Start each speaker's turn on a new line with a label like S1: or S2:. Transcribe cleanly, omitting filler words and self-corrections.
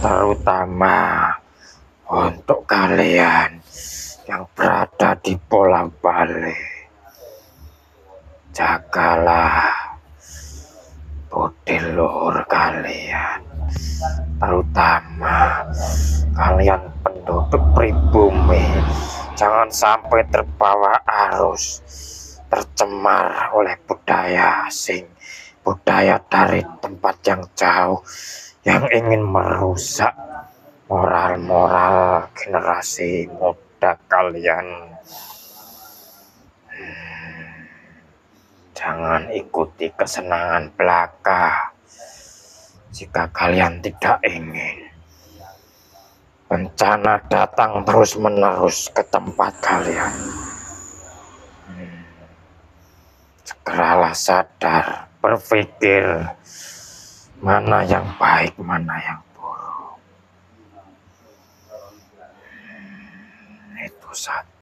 S1: terutama untuk kalian yang berada di Pulau Bali. Jagalah budi luhur kalian, terutama kalian penduduk pribumi. Jangan sampai terbawa arus, tercemar oleh budaya asing, budaya dari tempat yang jauh yang ingin merusak moral-moral generasi muda kalian. Jangan ikuti kesenangan belaka jika kalian tidak ingin bencana datang terus-menerus ke tempat kalian. Segeralah sadar, berpikir mana yang baik, mana yang buruk. Itu satu.